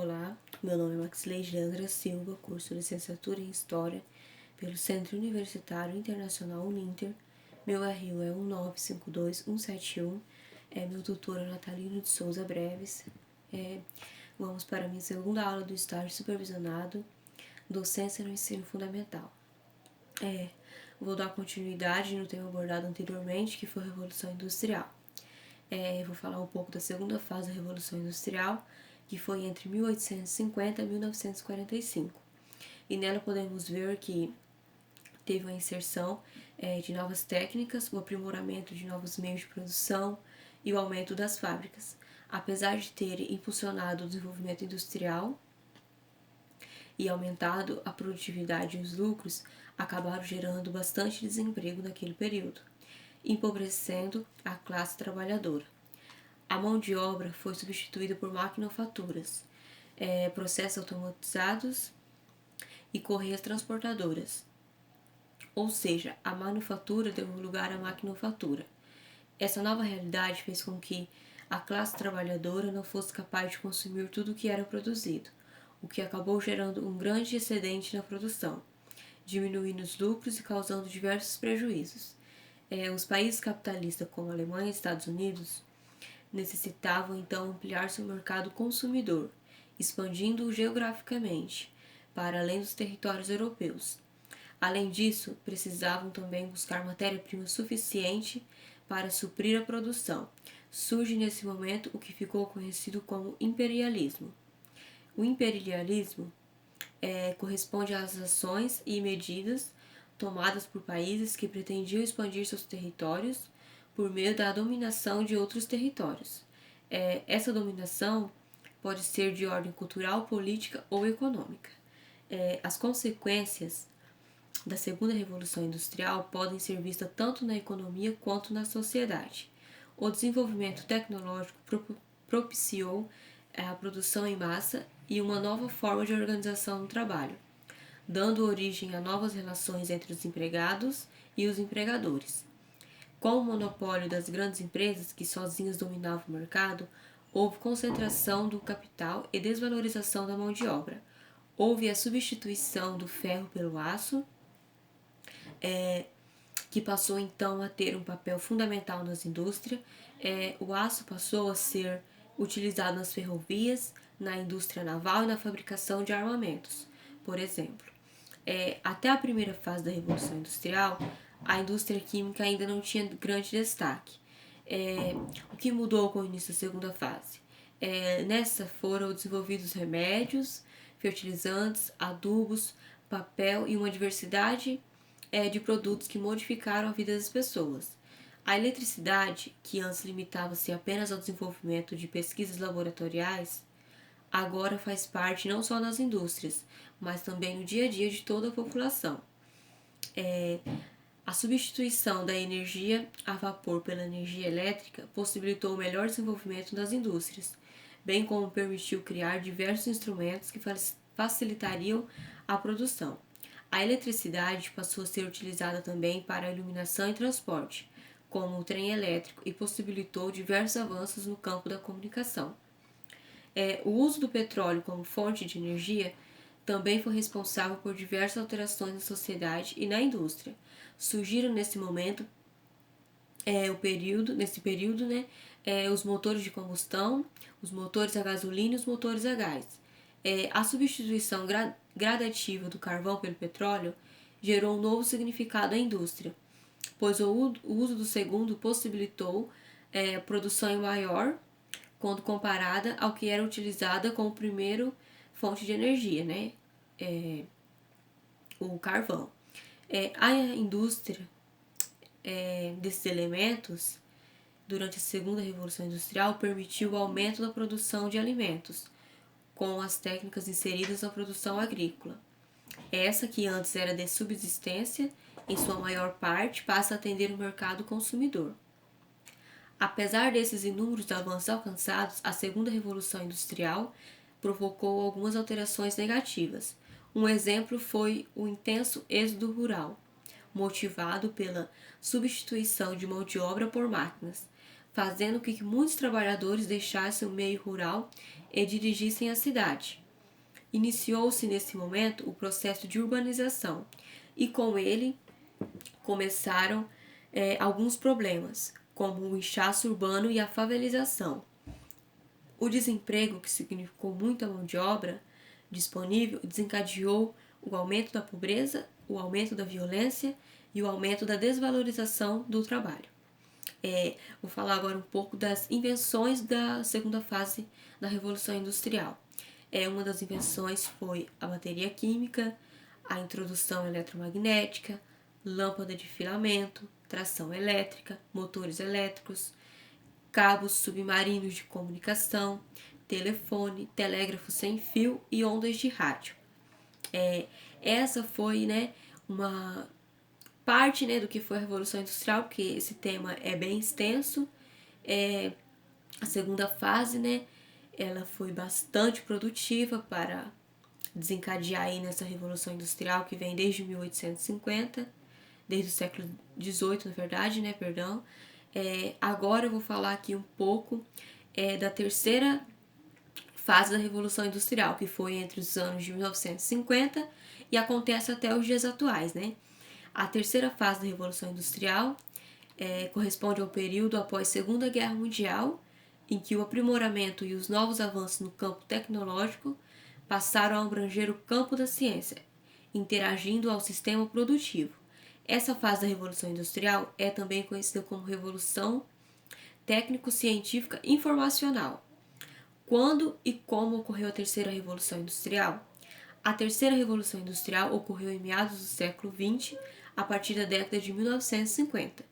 Olá, meu nome é Maxileide Leandra Silva, curso Licenciatura em História pelo Centro Universitário Internacional Uninter. Meu RU é 1952171. Meu tutor é Natalino de Souza Breves. Vamos para a minha segunda aula do estágio supervisionado, docência no ensino fundamental. Vou dar continuidade no tema abordado anteriormente, que foi a Revolução Industrial. Vou falar um pouco da segunda fase da Revolução Industrial, que foi entre 1850 e 1945. E nela podemos ver que teve a inserção de novas técnicas, o aprimoramento de novos meios de produção e o aumento das fábricas. Apesar de ter impulsionado o desenvolvimento industrial e aumentado a produtividade e os lucros, acabaram gerando bastante desemprego naquele período, empobrecendo a classe trabalhadora. A mão de obra foi substituída por maquinofaturas, processos automatizados e correias transportadoras. Ou seja, a manufatura deu lugar à maquinofatura. Essa nova realidade fez com que a classe trabalhadora não fosse capaz de consumir tudo o que era produzido, o que acabou gerando um grande excedente na produção, diminuindo os lucros e causando diversos prejuízos. Os países capitalistas, como a Alemanha e Estados Unidos, necessitavam então ampliar seu mercado consumidor, expandindo-o geograficamente para além dos territórios europeus. Além disso, precisavam também buscar matéria-prima suficiente para suprir a produção. Surge nesse momento o que ficou conhecido como imperialismo. O imperialismo corresponde às ações e medidas tomadas por países que pretendiam expandir seus territórios por meio da dominação de outros territórios. Essa dominação pode ser de ordem cultural, política ou econômica. As consequências da segunda revolução industrial podem ser vistas tanto na economia quanto na sociedade. O desenvolvimento tecnológico propiciou a produção em massa e uma nova forma de organização do trabalho, dando origem a novas relações entre os empregados e os empregadores. Com o monopólio das grandes empresas que sozinhas dominavam o mercado, houve concentração do capital e desvalorização da mão de obra. Houve a substituição do ferro pelo aço, que passou então a ter um papel fundamental nas indústrias. O aço passou a ser utilizado nas ferrovias, na indústria naval e na fabricação de armamentos, por exemplo. Até a primeira fase da Revolução Industrial, a indústria química ainda não tinha grande destaque. O que mudou com o início da segunda fase? Nessa foram desenvolvidos remédios, fertilizantes, adubos, papel e uma diversidade de produtos que modificaram a vida das pessoas. A eletricidade, que antes limitava-se apenas ao desenvolvimento de pesquisas laboratoriais, agora faz parte não só nas indústrias, mas também no dia a dia de toda a população. A substituição da energia a vapor pela energia elétrica possibilitou o melhor desenvolvimento das indústrias, bem como permitiu criar diversos instrumentos que facilitariam a produção. A eletricidade passou a ser utilizada também para a iluminação e transporte, como o trem elétrico, e possibilitou diversos avanços no campo da comunicação. O uso do petróleo como fonte de energia também foi responsável por diversas alterações na sociedade e na indústria. Surgiram nesse momento, os motores de combustão, os motores a gasolina e os motores a gás. A substituição gradativa do carvão pelo petróleo gerou um novo significado à indústria, pois o uso do segundo possibilitou produção maior quando comparada ao que era utilizada como primeiro fonte de energia, o carvão. A indústria desses elementos, durante a segunda revolução industrial, permitiu o aumento da produção de alimentos, com as técnicas inseridas na produção agrícola. Essa, que antes era de subsistência, em sua maior parte, passa a atender o mercado consumidor. Apesar desses inúmeros avanços alcançados, a segunda revolução industrial provocou algumas alterações negativas. Um exemplo foi o intenso êxodo rural, motivado pela substituição de mão de obra por máquinas. fazendo com que muitos trabalhadores deixassem o meio rural e dirigissem a cidade. Iniciou-se nesse momento o processo de urbanização e com ele começaram alguns problemas, como o inchaço urbano e a favelização. O desemprego, que significou muita mão de obra disponível, desencadeou o aumento da pobreza, o aumento da violência e o aumento da desvalorização do trabalho. Vou falar agora um pouco das invenções da segunda fase da Revolução Industrial. Uma das invenções foi a bateria química, a introdução eletromagnética, lâmpada de filamento, tração elétrica, motores elétricos, cabos submarinos de comunicação, telefone, telégrafo sem fio e ondas de rádio. Essa foi, uma parte, do que foi a Revolução Industrial, porque esse tema é bem extenso. A segunda fase, ela foi bastante produtiva para desencadear aí nessa Revolução Industrial que vem desde 1850, desde o século XVIII, na verdade, perdão. Agora eu vou falar aqui um pouco da terceira fase da Revolução Industrial, que foi entre os anos de 1950 e acontece até os dias atuais, A terceira fase da Revolução Industrial corresponde ao período após a Segunda Guerra Mundial, em que o aprimoramento e os novos avanços no campo tecnológico passaram a abranger o campo da ciência, interagindo ao sistema produtivo. Essa fase da Revolução Industrial é também conhecida como Revolução Técnico-Científica Informacional. Quando e como ocorreu a terceira Revolução Industrial? A terceira Revolução Industrial ocorreu em meados do século XX, a partir da década de 1950.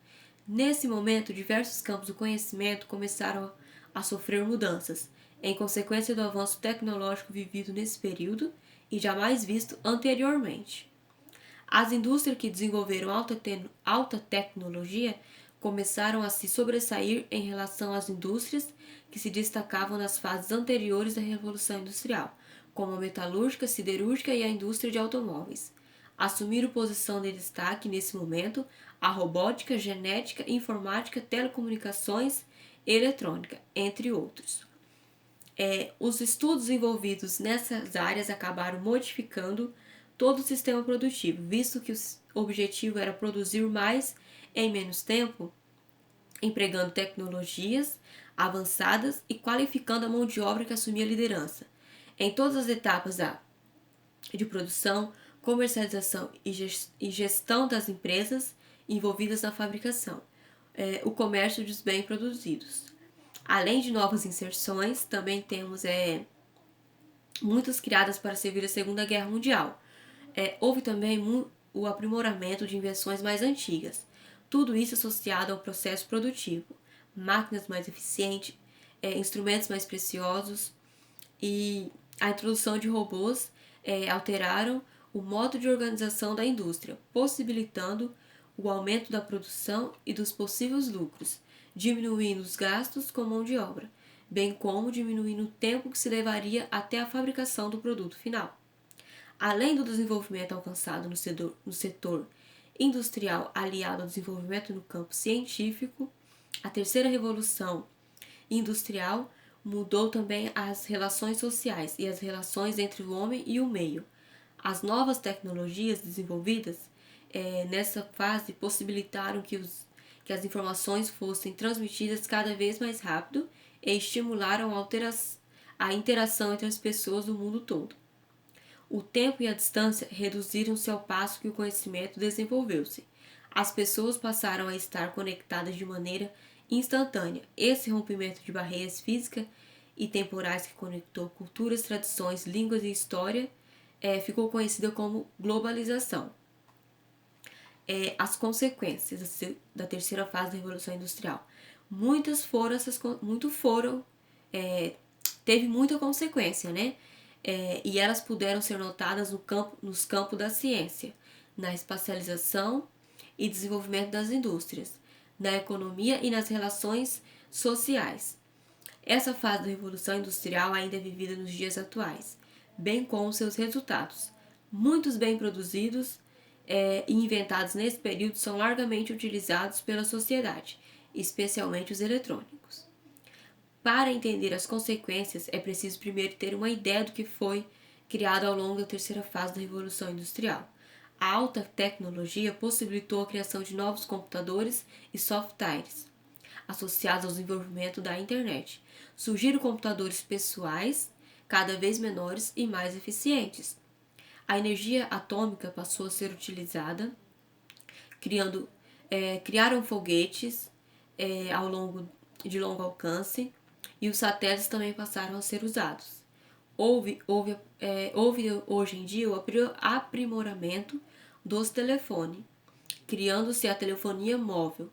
Nesse momento, diversos campos do conhecimento começaram a sofrer mudanças, em consequência do avanço tecnológico vivido nesse período e jamais visto anteriormente. As indústrias que desenvolveram alta tecnologia começaram a se sobressair em relação às indústrias que se destacavam nas fases anteriores da Revolução Industrial, como a metalúrgica, siderúrgica e a indústria de automóveis. Assumiram posição de destaque nesse momento a robótica, genética, informática, telecomunicações e eletrônica, entre outros. Os estudos envolvidos nessas áreas acabaram modificando todo o sistema produtivo, visto que o objetivo era produzir mais em menos tempo, empregando tecnologias avançadas e qualificando a mão de obra que assumia a liderança. Em todas as etapas de produção, comercialização e gestão das empresas envolvidas na fabricação, o comércio dos bens produzidos. Além de novas inserções, também temos muitas criadas para servir a Segunda Guerra Mundial. Houve também o aprimoramento de invenções mais antigas. Tudo isso associado ao processo produtivo. Máquinas mais eficientes, instrumentos mais preciosos e a introdução de robôs alteraram o modo de organização da indústria, possibilitando o aumento da produção e dos possíveis lucros, diminuindo os gastos com mão de obra, bem como diminuindo o tempo que se levaria até a fabricação do produto final. Além do desenvolvimento alcançado no setor industrial aliado ao desenvolvimento no campo científico, a terceira revolução industrial mudou também as relações sociais e as relações entre o homem e o meio. As novas tecnologias desenvolvidas nessa fase possibilitaram que as informações fossem transmitidas cada vez mais rápido e estimularam a interação entre as pessoas do mundo todo. O tempo e a distância reduziram-se ao passo que o conhecimento desenvolveu-se. As pessoas passaram a estar conectadas de maneira instantânea. Esse rompimento de barreiras físicas e temporais que conectou culturas, tradições, línguas e história ficou conhecida como globalização. As consequências da terceira fase da Revolução Industrial. Teve muita consequência, e elas puderam ser notadas nos campos da ciência, na espacialização e desenvolvimento das indústrias, na economia e nas relações sociais. Essa fase da Revolução Industrial ainda é vivida nos dias atuais, bem como seus resultados. Muitos bens produzidos e inventados nesse período são largamente utilizados pela sociedade especialmente os eletrônicos. Para entender as consequências, é preciso primeiro ter uma ideia do que foi criado ao longo da terceira fase da Revolução Industrial. A alta tecnologia possibilitou a criação de novos computadores e softwares, associados ao desenvolvimento da internet. Surgiram computadores pessoais, cada vez menores e mais eficientes. A energia atômica passou a ser utilizada, criaram foguetes de longo alcance e os satélites também passaram a ser usados. Houve hoje em dia o aprimoramento dos telefones, criando-se a telefonia móvel.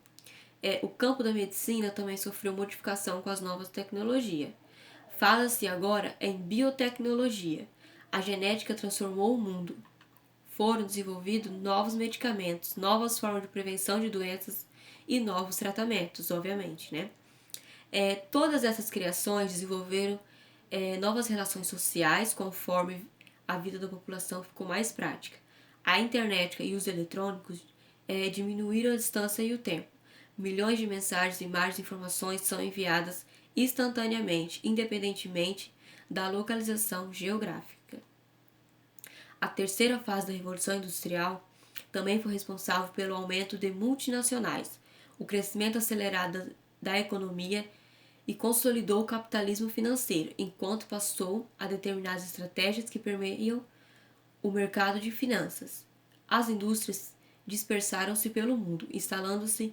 O campo da medicina também sofreu modificação com as novas tecnologias. Fala-se agora em biotecnologia. A genética transformou o mundo. Foram desenvolvidos novos medicamentos, novas formas de prevenção de doenças e novos tratamentos, obviamente, né? Todas essas criações desenvolveram novas relações sociais conforme a vida da população ficou mais prática. A internet e os eletrônicos diminuíram a distância e o tempo. Milhões de mensagens, imagens e informações são enviadas instantaneamente, independentemente da localização geográfica. A terceira fase da Revolução Industrial também foi responsável pelo aumento de multinacionais, o crescimento acelerado da economia e consolidou o capitalismo financeiro, enquanto passou a determinar as estratégias que permeiam o mercado de finanças. As indústrias dispersaram-se pelo mundo, instalando-se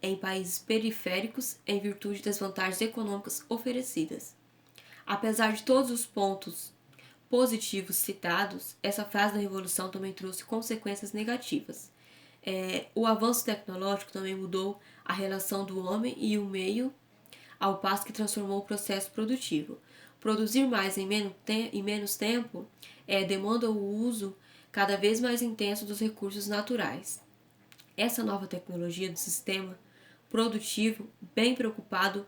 em países periféricos em virtude das vantagens econômicas oferecidas. Apesar de todos os pontos positivos citados, essa fase da revolução também trouxe consequências negativas. O avanço tecnológico também mudou a relação do homem e o meio, ao passo que transformou o processo produtivo. Produzir mais em menos tempo demanda o uso cada vez mais intenso dos recursos naturais. Essa nova tecnologia do sistema produtivo tem preocupado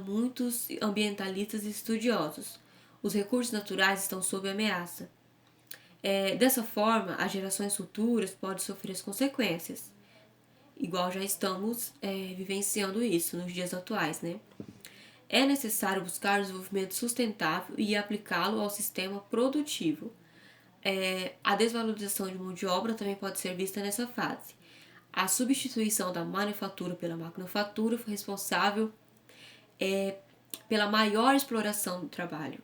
muitos ambientalistas e estudiosos. Os recursos naturais estão sob ameaça. Dessa forma, as gerações futuras podem sofrer as consequências, igual já estamos vivenciando isso nos dias atuais, né? É necessário buscar o desenvolvimento sustentável e aplicá-lo ao sistema produtivo. A desvalorização de mão de obra também pode ser vista nessa fase. A substituição da manufatura pela maquinofatura foi responsável pela maior exploração do trabalho,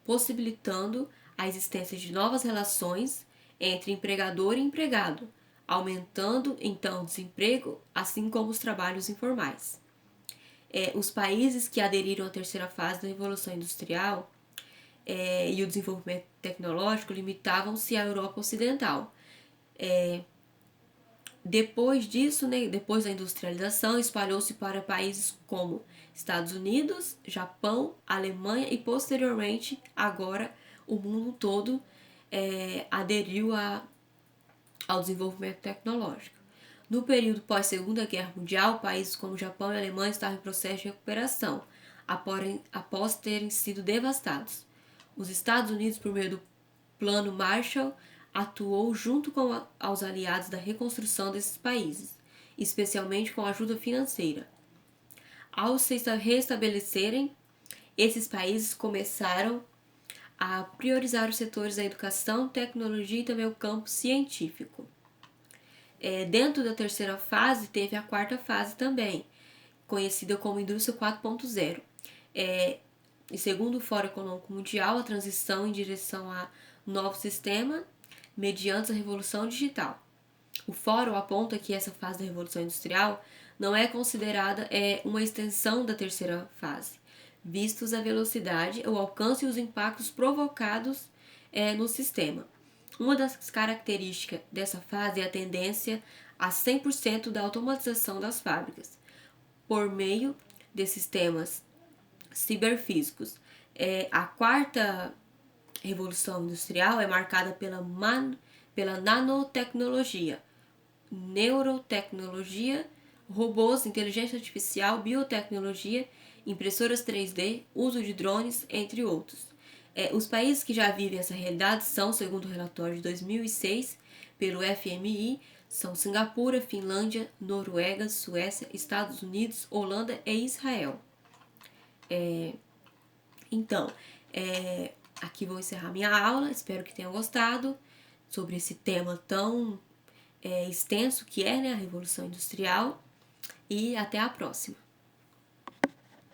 possibilitando a existência de novas relações entre empregador e empregado, aumentando então o desemprego, assim como os trabalhos informais. Os países que aderiram à terceira fase da Revolução Industrial e o desenvolvimento tecnológico limitavam-se à Europa Ocidental. Depois disso, depois da industrialização, espalhou-se para países como Estados Unidos, Japão, Alemanha e posteriormente, agora, o mundo todo aderiu ao desenvolvimento tecnológico. No período pós-Segunda Guerra Mundial, países como Japão e Alemanha estavam em processo de recuperação, após terem sido devastados. Os Estados Unidos, por meio do Plano Marshall, atuou junto aos aliados da reconstrução desses países, especialmente com ajuda financeira. Ao se restabelecerem, esses países começaram a priorizar os setores da educação, tecnologia e também o campo científico. Dentro da terceira fase, teve a quarta fase também, conhecida como Indústria 4.0. E segundo o Fórum Econômico Mundial, a transição em direção a um novo sistema mediante a Revolução Digital. O Fórum aponta que essa fase da Revolução Industrial não é considerada uma extensão da terceira fase, vistos a velocidade, o alcance e os impactos provocados no sistema. Uma das características dessa fase é a tendência a 100% da automatização das fábricas, por meio de sistemas ciberfísicos. A quarta Revolução Industrial é marcada pela nanotecnologia, neurotecnologia, robôs, inteligência artificial, biotecnologia, impressoras 3D, uso de drones, entre outros. Os países que já vivem essa realidade são, segundo o relatório de 2006 pelo FMI, são Singapura, Finlândia, Noruega, Suécia, Estados Unidos, Holanda e Israel. Então, aqui vou encerrar minha aula, espero que tenham gostado sobre esse tema tão extenso que é, né, a Revolução Industrial, e até a próxima.